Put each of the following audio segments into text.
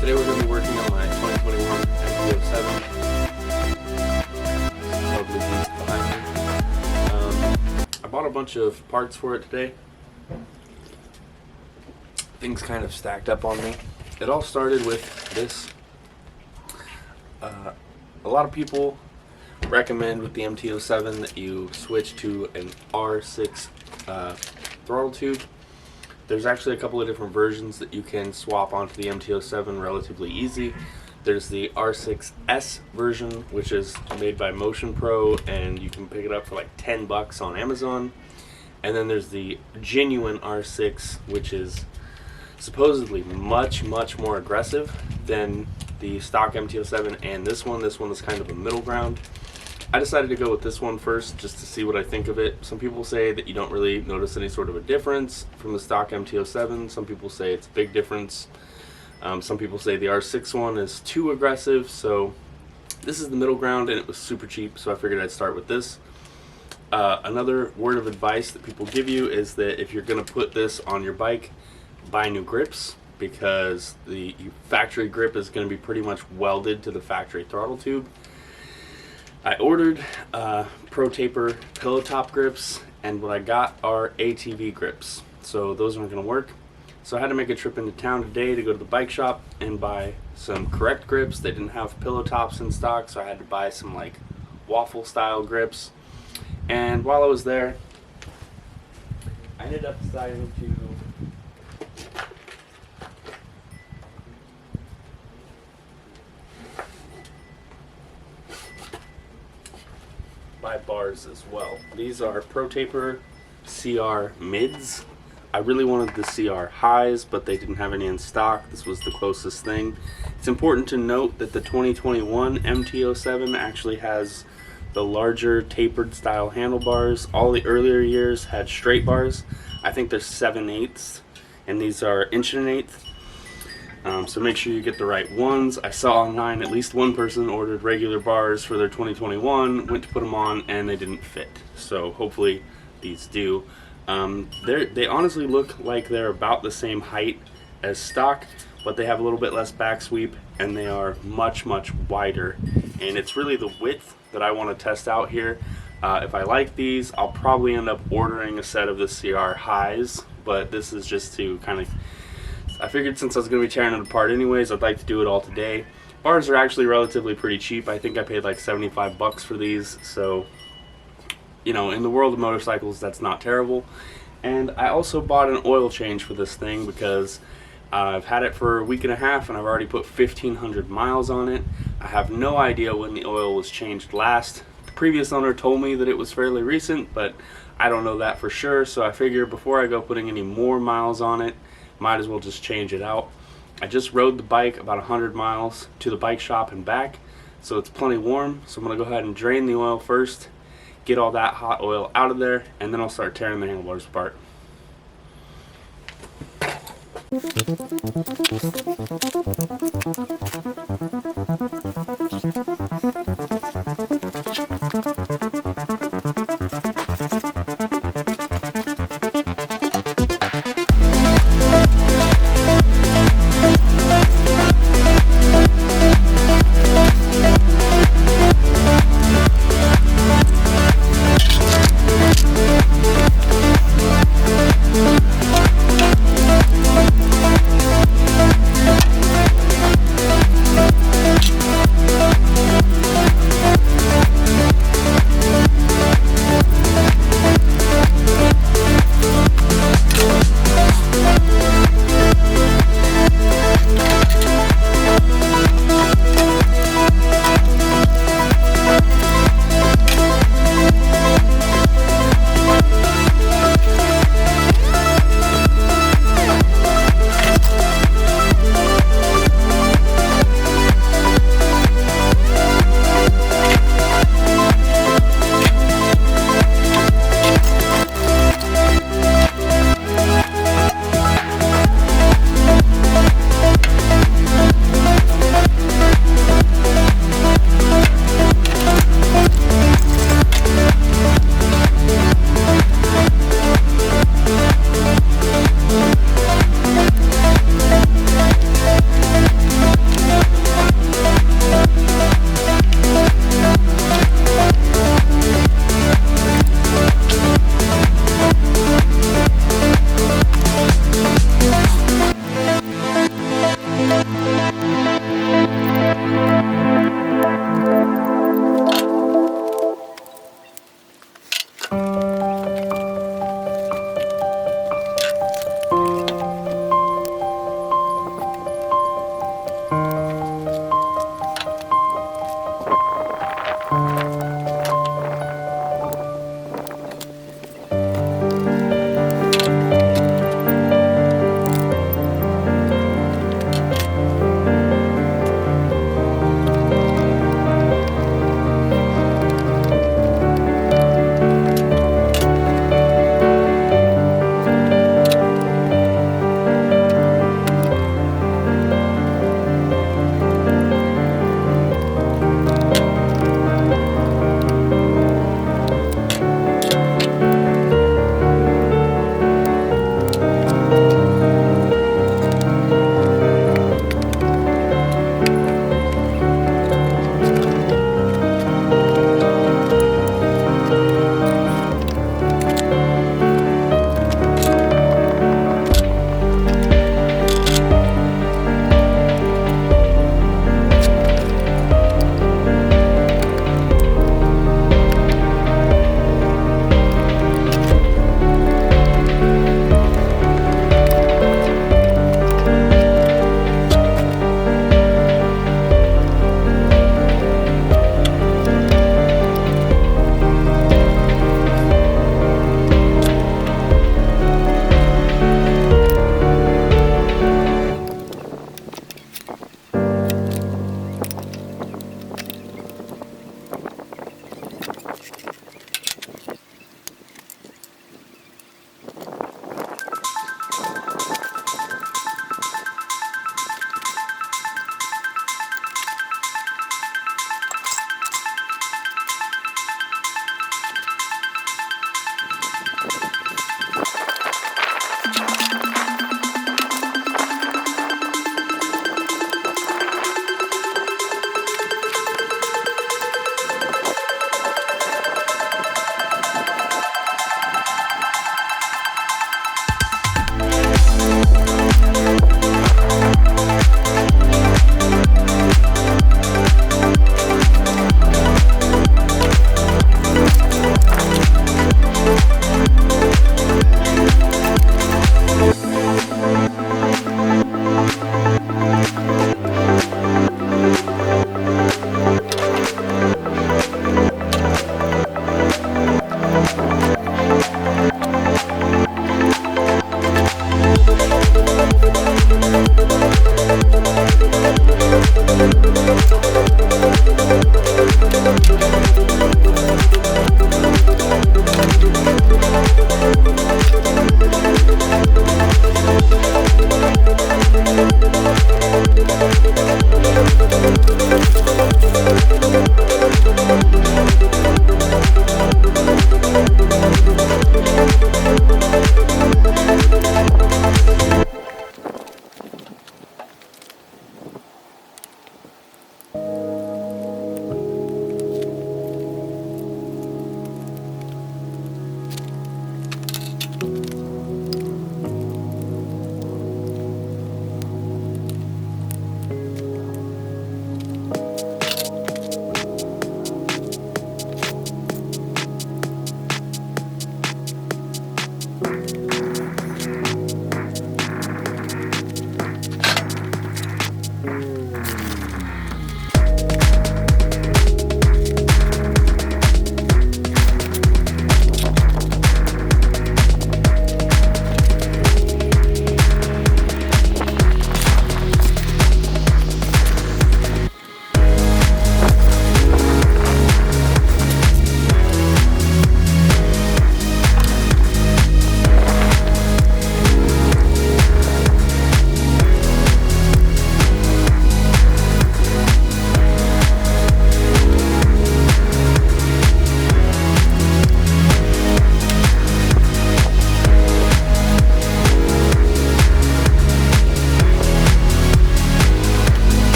Today we're going to be working on my 2021 Mt07. Probably these behind me. I bought a bunch of parts for it today. Things kind of stacked up on me. It all started with this. A lot of people recommend with the Mt07 that you switch to an R6 throttle tube. There's actually a couple of different versions that you can swap onto the Mt07 relatively easy. There's the R6S version, which is made by Motion Pro, and you can pick it up for like $10 on Amazon. And then there's the genuine R6, which is supposedly much more aggressive than the stock Mt07 and this one. This one is kind of a middle ground. I decided to go with this one first just to see what I think of it. Some people say that you don't really notice any sort of a difference from the stock Mt07. Some people say it's a big difference. Some people say the R6 one is too aggressive. So this is the middle ground, and it was super cheap, so I figured I'd start with this. Another word of advice that people give you is that if you're going to put this on your bike, buy new grips, because the factory grip is going to be pretty much welded to the factory throttle tube. I ordered Pro Taper pillow top grips, and what I got are ATV grips, so those aren't going to work. So I had to make a trip into town today to go to the bike shop and buy some correct grips. They didn't have pillow tops in stock, so I had to buy some like waffle style grips. And while I was there, I ended up deciding to buy bars as well. These are Pro Taper CR mids. I really wanted the CR highs, but they didn't have any in stock. This was the closest thing. It's important to note that the 2021 Mt07 actually has the larger tapered style handlebars. All the earlier years had straight bars. I think they're 7/8, and these are 1 1/8. So make sure you get the right ones. I saw online at least one person ordered regular bars for their 2021, went to put them on, and they didn't fit. So hopefully these do. They honestly look like they're about the same height as stock, but they have a little bit less back sweep, and they are much wider. And it's really the width that I want to test out here. If I like these, I'll probably end up ordering a set of the CR highs, but this is just to kind of, I figured since I was going to be tearing it apart anyways, I'd like to do it all today. Bars are actually relatively pretty cheap. I think I paid like $75 for these, so you know, in the world of motorcycles, that's not terrible. And I also bought an oil change for this thing because I've had it for a week and a half and I've already put 1,500 miles on it. I have no idea when the oil was changed last. The previous owner told me that it was fairly recent, but I don't know that for sure, so I figure before I go putting any more miles on it, might as well just change it out. I just rode the bike about 100 miles to the bike shop and back, so it's plenty warm. So I'm going to go ahead and drain the oil first, get all that hot oil out of there, and then I'll start tearing the handlebars apart.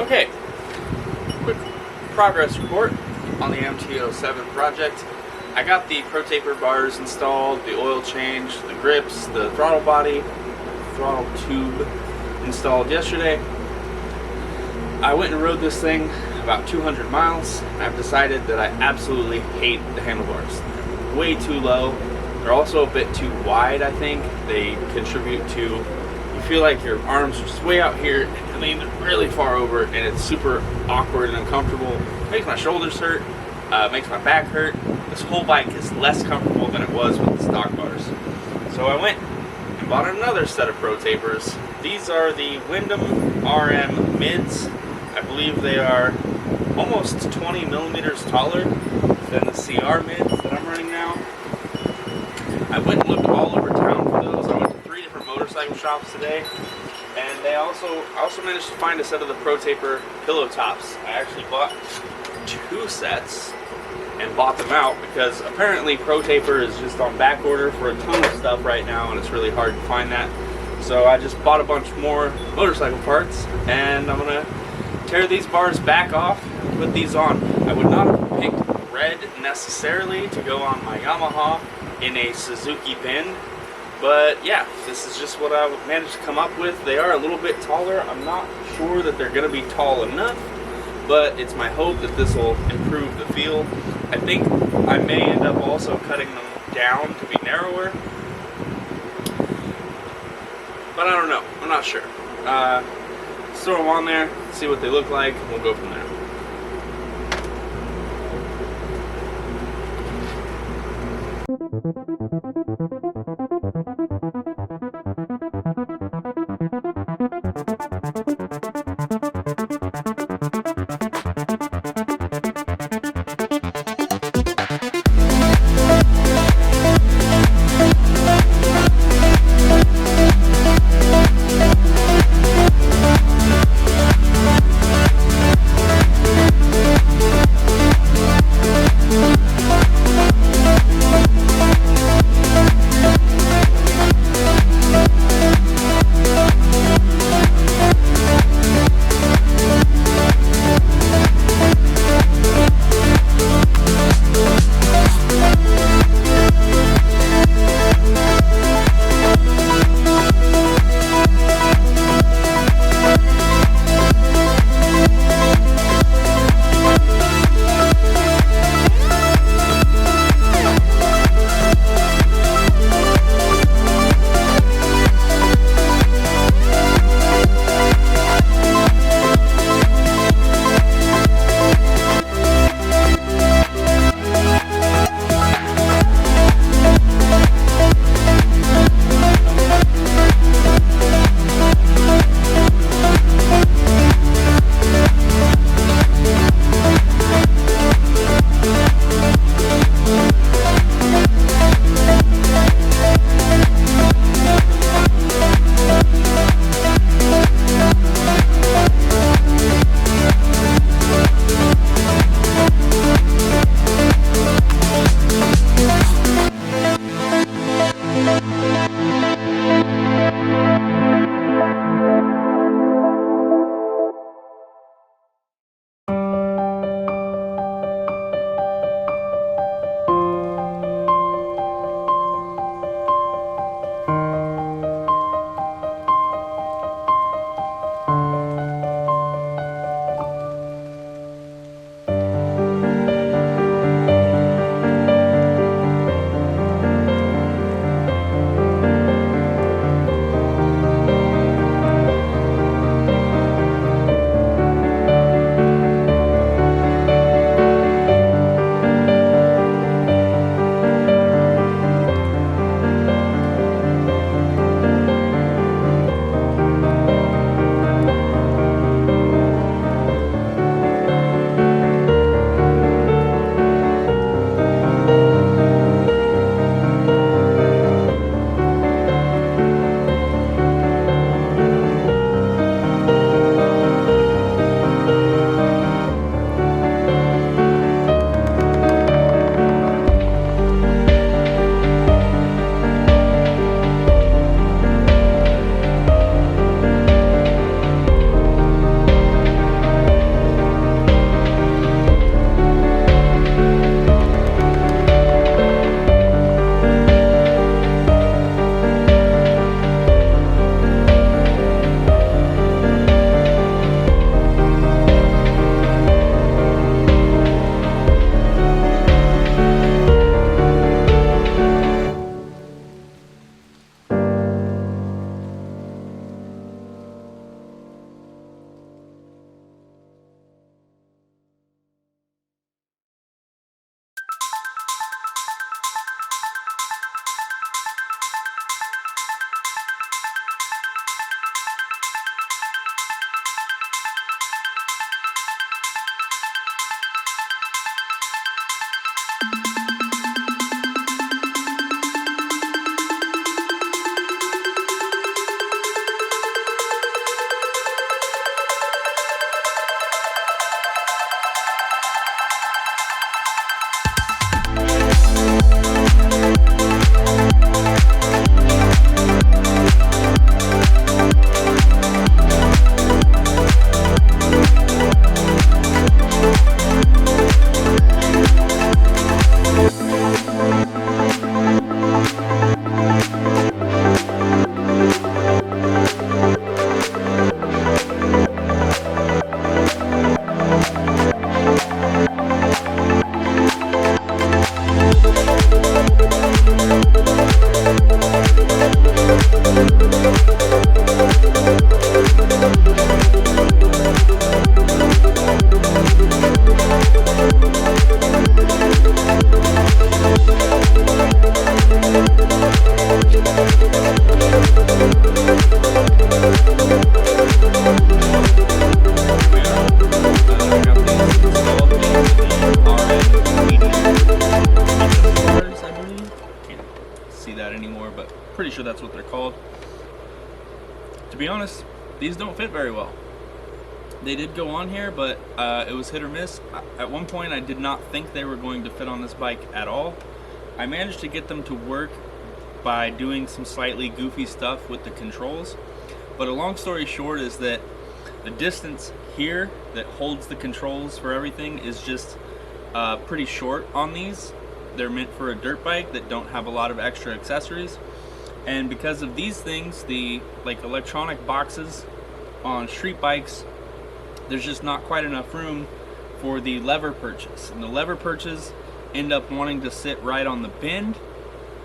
Okay, quick progress report on the Mt07 project. I got the Pro Taper bars installed, the oil change, the grips, the throttle body, throttle tube installed yesterday. I went and rode this thing about 200 miles. I've decided that I absolutely hate the handlebars. They're way too low. They're also a bit too wide, I think. They contribute to, you feel like your arms are just way out here and lean really far over, and it's super awkward and uncomfortable. It makes my shoulders hurt, makes my back hurt. This whole bike is less comfortable than it was with the stock bars. So I went and bought another set of Pro Tapers. These are the Wyndham RM mids. I believe they are almost 20 millimeters taller than the CR mids that I'm running now. I went and looked all over town for those. I went to 3 different motorcycle shops today, and I also managed to find a set of the Pro Taper pillow tops. I actually bought 2 sets and bought them out because apparently Pro Taper is just on back order for a ton of stuff right now, and it's really hard to find that. So I just bought a bunch more motorcycle parts, and I'm gonna tear these bars back off and put these on. I would not have picked red necessarily to go on my Yamaha in a Suzuki pin, but yeah, this is just what I managed to come up with. They are a little bit taller. I'm not sure that they're going to be tall enough, but it's my hope that this will improve the feel. I think I may end up also cutting them down to be narrower, but I don't know. I'm not sure. Let's throw them on there, see what they look like, and we'll go from there. Pretty sure that's what they're called. To be honest, these don't fit very well. They did go on here, but it was hit or miss. At one point, I did not think they were going to fit on this bike at all. I managed to get them to work by doing some slightly goofy stuff with the controls. But a long story short is that the distance here that holds the controls for everything is just pretty short on these. They're meant for a dirt bike that don't have a lot of extra accessories. And because of these things, the electronic boxes on street bikes, there's just not quite enough room for the lever perches. And the lever perches end up wanting to sit right on the bend.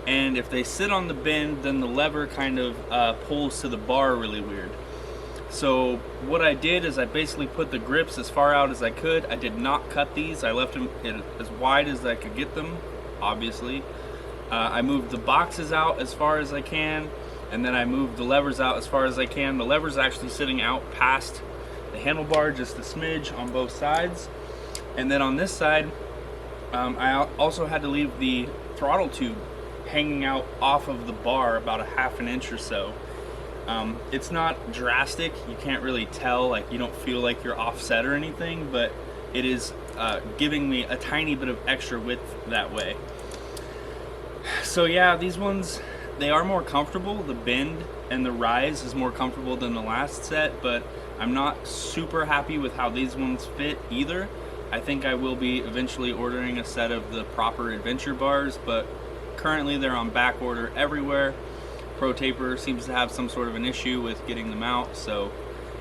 And if they sit on the bend, then the lever kind of pulls to the bar really weird. So what I did is I basically put the grips as far out as I could. I did not cut these. I left them as wide as I could get them, obviously. I moved the boxes out as far as I can, and then I moved the levers out as far as I can. The lever's actually sitting out past the handlebar, just a smidge on both sides. And then on this side, I also had to leave the throttle tube hanging out off of the bar about a half an inch or so. It's not drastic. You can't really tell, like you don't feel like you're offset or anything, but it is giving me a tiny bit of extra width that way. So yeah, these ones, they are more comfortable. The bend and the rise is more comfortable than the last set, but I'm not super happy with how these ones fit either. I think I will be eventually ordering a set of the proper adventure bars, but currently they're on back order everywhere. Pro Taper seems to have some sort of an issue with getting them out, so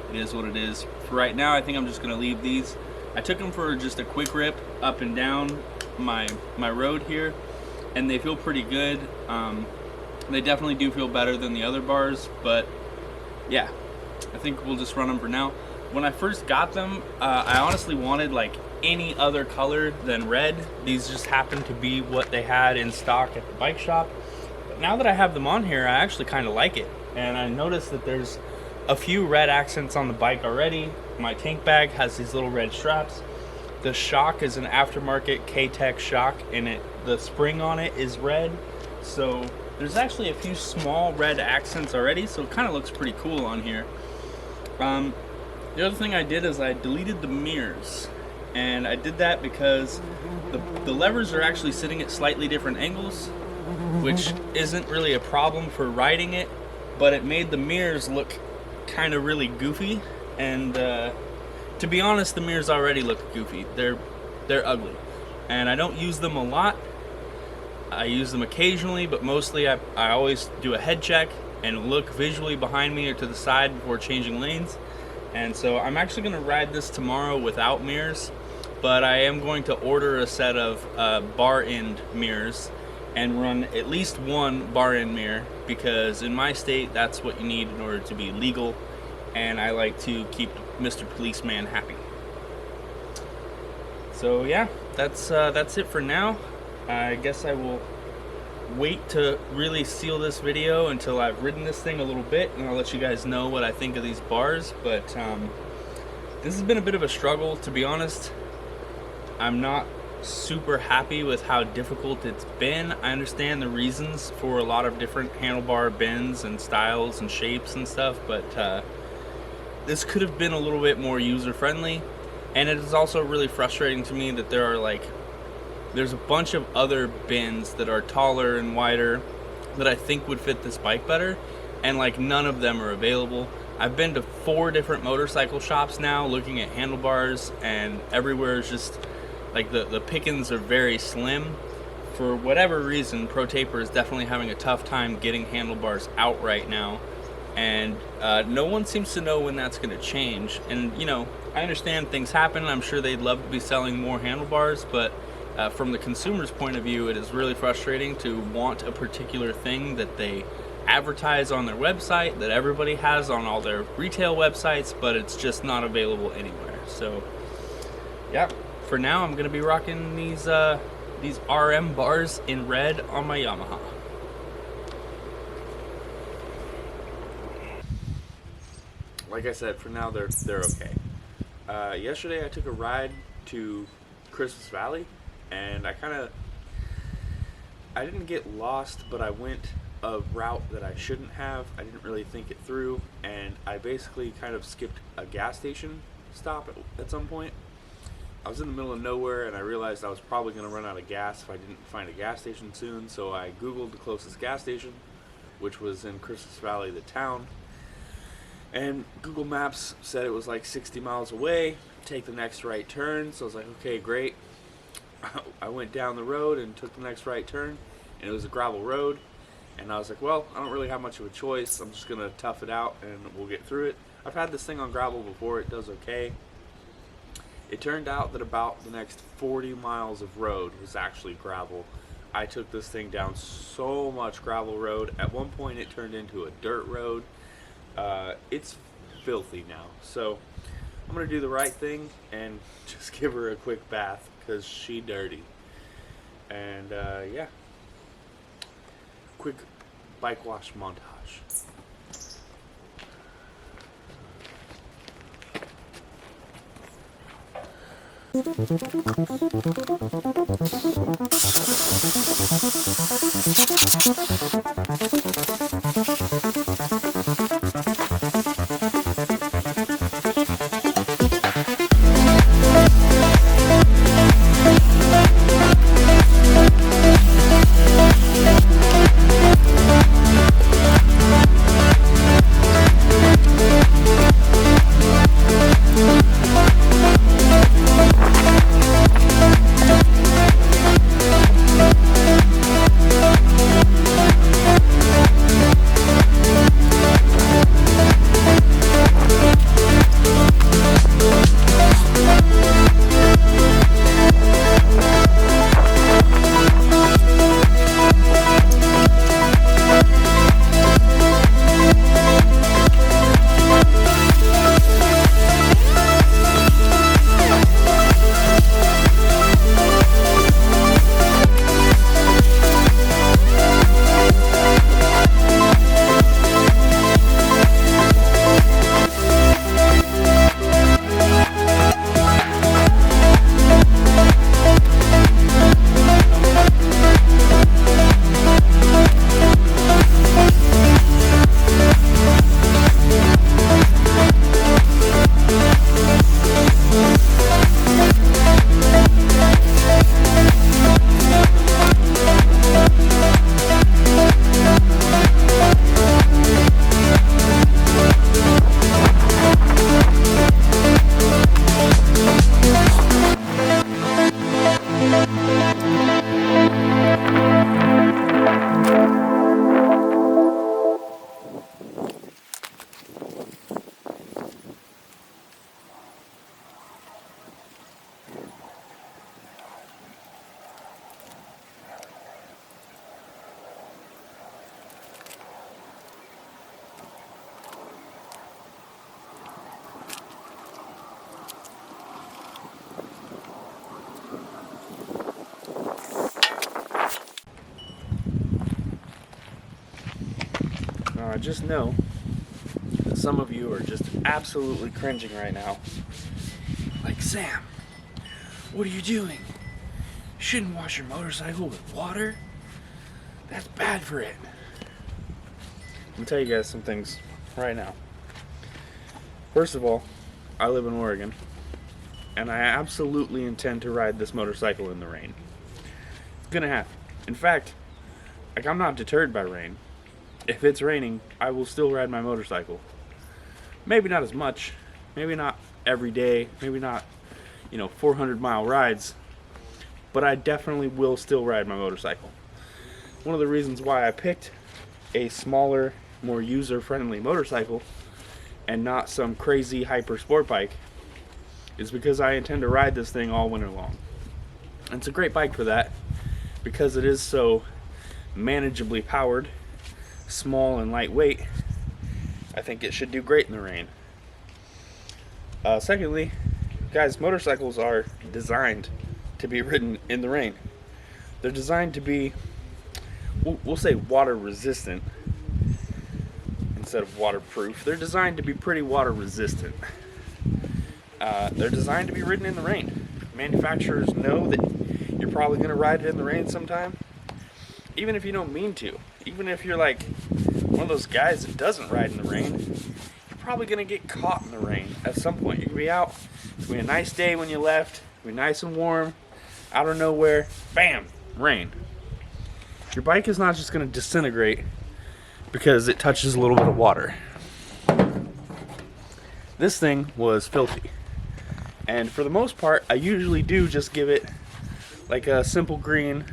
it is what it is. For right now, I think I'm just going to leave these. I took them for just a quick rip up and down my road here, and they feel pretty good. They definitely do feel better than the other bars, but yeah, I think we'll just run them for now. When I first got them, I honestly wanted like any other color than red. These just happened to be what they had in stock at the bike shop. But now that I have them on here, I actually kind of like it. And I noticed that there's a few red accents on the bike already. My tank bag has these little red straps. The shock is an aftermarket K-Tech shock, and the spring on it is red. So there's actually a few small red accents already, so it kind of looks pretty cool on here. The other thing I did is I deleted the mirrors, and I did that because the levers are actually sitting at slightly different angles, which isn't really a problem for riding it, but it made the mirrors look kind of really goofy. And to be honest, the mirrors already look goofy. They're ugly, and I don't use them a lot. I use them occasionally, but mostly I always do a head check and look visually behind me or to the side before changing lanes. And so I'm actually going to ride this tomorrow without mirrors, but I am going to order a set of bar end mirrors and run at least one bar end mirror, because in my state that's what you need in order to be legal, and I like to keep Mr. Policeman happy. So yeah, that's it for now. I guess I will wait to really seal this video until I've ridden this thing a little bit, and I'll let you guys know what I think of these bars. But this has been a bit of a struggle, to be honest. I'm not super happy with how difficult it's been. I understand the reasons for a lot of different handlebar bends and styles and shapes and stuff, but this could have been a little bit more user-friendly. And it is also really frustrating to me that there's a bunch of other bends that are taller and wider that I think would fit this bike better, and like none of them are available. I've been to 4 different motorcycle shops now looking at handlebars, and everywhere is just like the pickings are very slim. For whatever reason, Pro Taper is definitely having a tough time getting handlebars out right now, and no one seems to know when that's going to change. And you know, I understand things happen. I'm sure they'd love to be selling more handlebars, but from the consumer's point of view, it is really frustrating to want a particular thing that they advertise on their website, that everybody has on all their retail websites, but it's just not available anywhere. So yeah, for now I'm going to be rocking these these RM bars in red on my Yamaha. Like I said, for now they're okay. Yesterday I took a ride to Christmas Valley, and I didn't get lost, but I went a route that I shouldn't have. I didn't really think it through, and I basically kind of skipped a gas station stop at some point. I was in the middle of nowhere, and I realized I was probably going to run out of gas if I didn't find a gas station soon, so I Googled the closest gas station, which was in Christmas Valley, the town. And Google Maps said it was like 60 miles away, take the next right turn. So I was like, okay, great. I went down the road and took the next right turn, and it was a gravel road. And I was like, well, I don't really have much of a choice. I'm just going to tough it out and we'll get through it. I've had this thing on gravel before. It does okay. It turned out that about the next 40 miles of road was actually gravel. I took this thing down so much gravel road. At one point it turned into a dirt road. It's filthy now, so I'm gonna do the right thing and just give her a quick bath because she dirty. And yeah, quick bike wash montage. Just know that some of you are just absolutely cringing right now. Like, Sam, what are you doing? You shouldn't wash your motorcycle with water. That's bad for it. I'm gonna tell you guys some things right now. First of all, I live in Oregon, and I absolutely intend to ride this motorcycle in the rain. It's gonna happen. In fact, like, I'm not deterred by rain. If it's raining, I will still ride my motorcycle. Maybe not as much, maybe not every day, maybe not, 400-mile rides, but I definitely will still ride my motorcycle. One of the reasons why I picked a smaller, more user-friendly motorcycle and not some crazy hyper sport bike is because I intend to ride this thing all winter long. And it's a great bike for that because it is so manageably powered, small and lightweight. I think it should do great in the rain. Secondly, guys, motorcycles are designed to be ridden in the rain. they're designed to be, we'll say water resistant instead of waterproof. They're designed to be pretty water resistant. They're designed to be ridden in the rain. Manufacturers know that you're probably going to ride it in the rain sometime, even if you don't mean to. Even if you're like one of those guys that doesn't ride in the rain, you're probably going to get caught in the rain at some point. You can be out, it's going to be a nice day when you left, it's going to be nice and warm, out of nowhere, bam, rain. Your bike is not just going to disintegrate because it touches a little bit of water. This thing was filthy. And for the most part, I usually do just give it like a simple green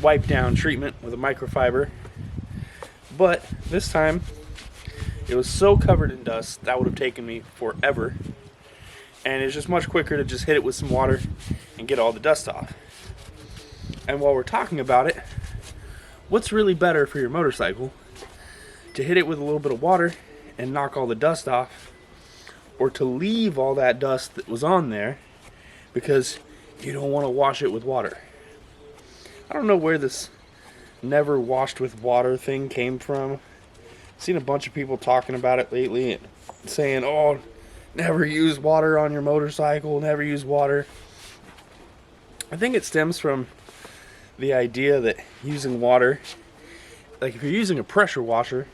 wipe down treatment with a microfiber. But this time, it was so covered in dust, that would have taken me forever. And it's just much quicker to just hit it with some water and get all the dust off. And while we're talking about it, what's really better for your motorcycle? To hit it with a little bit of water and knock all the dust off, or to leave all that dust that was on there because you don't want to wash it with water. I don't know where this never washed with water thing came from. I've seen a bunch of people talking about it lately and saying, oh, never use water on your motorcycle, never use water. I think it stems from the idea that using water, like if you're using a pressure washer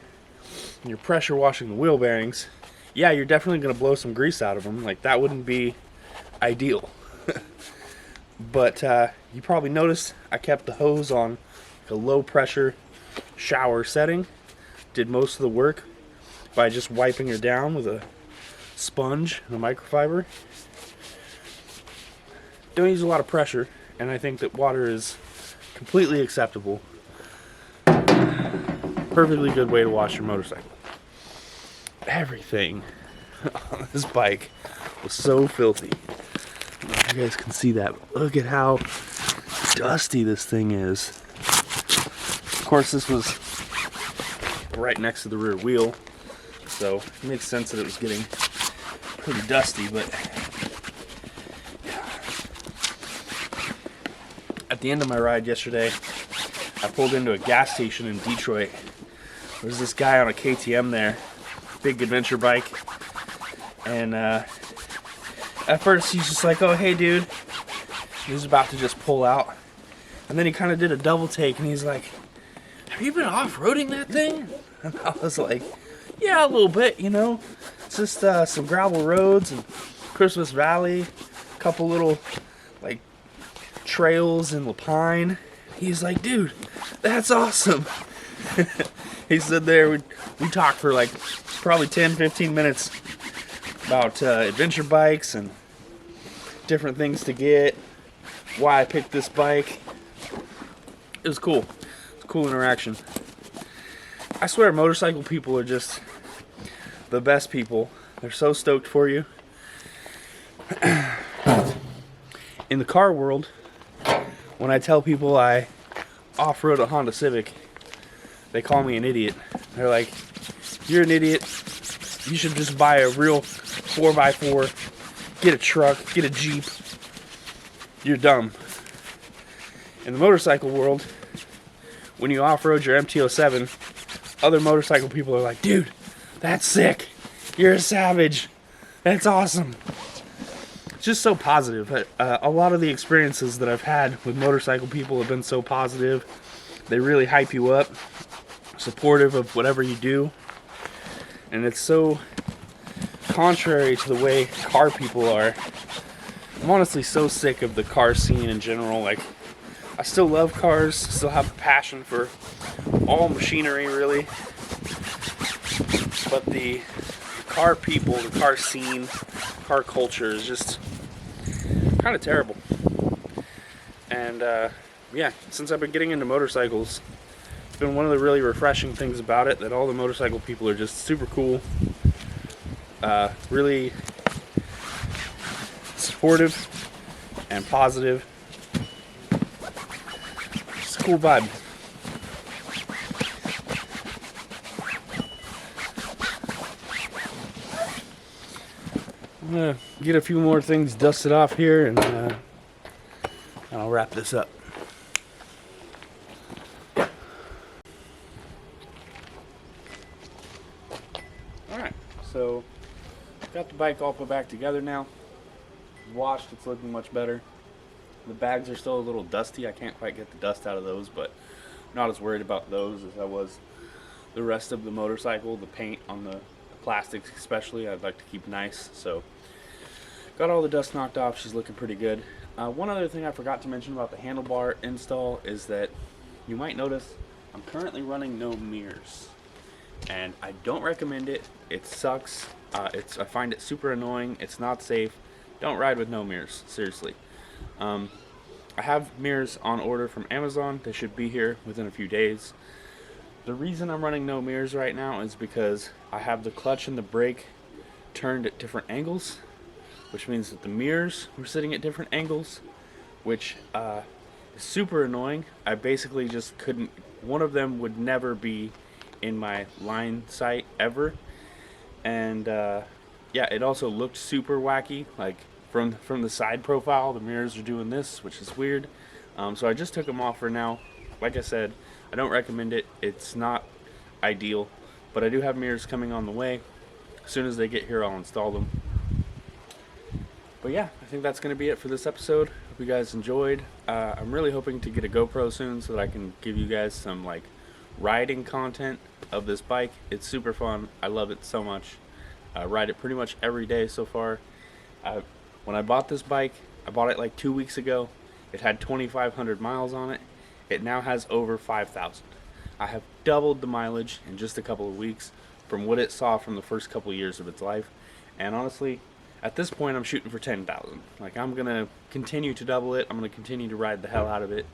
and you're pressure washing the wheel bearings, yeah, you're definitely going to blow some grease out of them. Like, that wouldn't be ideal. But you probably noticed I kept the hose on a low pressure shower setting. Did most of the work by just wiping her down with a sponge and a microfiber. Don't use a lot of pressure, and I think that water is completely acceptable. Perfectly good way to wash your motorcycle. Everything on this bike was so filthy. I don't know if you guys can see that, but look at how dusty this thing is. Of course, this was right next to the rear wheel, so it makes sense that it was getting pretty dusty. But at the end of my ride yesterday, I pulled into a gas station in Detroit. There's this guy on a KTM there, big adventure bike, and at first he's just like, oh hey dude, he was about to just pull out, and then he kind of did a double take and he's like, have you been off-roading that thing? And I was like, yeah, a little bit, you know, it's just some gravel roads and Christmas Valley, a couple little like trails in Lapine. He's like, dude, that's awesome. He said there, we talked for like probably 10-15 minutes about adventure bikes and different things to get, why I picked this bike. It was cool. It's a cool interaction. I swear motorcycle people are just the best people. They're so stoked for you. In the car world, when I tell people I off-road a Honda Civic, they call me an idiot. They're like, you're an idiot. You should just buy a real 4x4, get a truck, get a Jeep. You're dumb. In the motorcycle world, when you off-road your Mt07, other motorcycle people are like, dude, that's sick. You're a savage. That's awesome. It's just so positive. A lot of the experiences that I've had with motorcycle people have been so positive. They really hype you up, supportive of whatever you do. And it's so contrary to the way car people are. I'm honestly so sick of the car scene in general. Like, I still love cars, still have a passion for all machinery really. But the car people, the car scene, car culture is just kind of terrible. And yeah, since I've been getting into motorcycles, it's been one of the really refreshing things about it that all the motorcycle people are just super cool, really supportive and positive. It's a cool vibe. I'm gonna get a few more things dusted off here and I'll wrap this up. So got the bike all put back together now. Washed, it's looking much better. The bags are still a little dusty. I can't quite get the dust out of those, but not as worried about those as I was the rest of the motorcycle. The paint on the plastics especially, I'd like to keep nice. So got all the dust knocked off. She's looking pretty good. One other thing I forgot to mention about the handlebar install is that you might notice I'm currently running no mirrors, and I don't recommend it. It sucks. I find it super annoying. It's not safe. Don't ride with no mirrors, seriously. I have mirrors on order from Amazon. They should be here within a few days. The reason I'm running no mirrors right now is because I have the clutch and the brake turned at different angles, which means that the mirrors were sitting at different angles, which is super annoying. I basically just couldn't, one of them would never be in my line sight ever. And yeah, it also looked super wacky, like from the side profile the mirrors are doing this, which is weird. So I just took them off for now. Like I said, I don't recommend it. It's not ideal, but I do have mirrors coming on the way. As soon as they get here, I'll install them. But yeah, I think that's going to be it for this episode. Hope you guys enjoyed. I'm really hoping to get a GoPro soon so that I can give you guys some like riding content of this bike. It's super fun. I love it so much. I ride it pretty much every day so far. When I bought this bike, I bought it like 2 weeks ago. It had 2,500 miles on it. It now has over 5,000. I have doubled the mileage in just a couple of weeks from what it saw from the first couple of years of its life. And honestly, at this point, I'm shooting for 10,000. Like, I'm going to continue to double it. I'm going to continue to ride the hell out of it.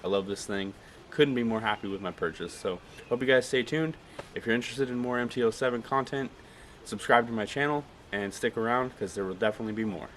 I love this thing. Couldn't be more happy with my purchase. So, hope you guys stay tuned. If you're interested in more Mt07 content, subscribe to my channel and stick around because there will definitely be more.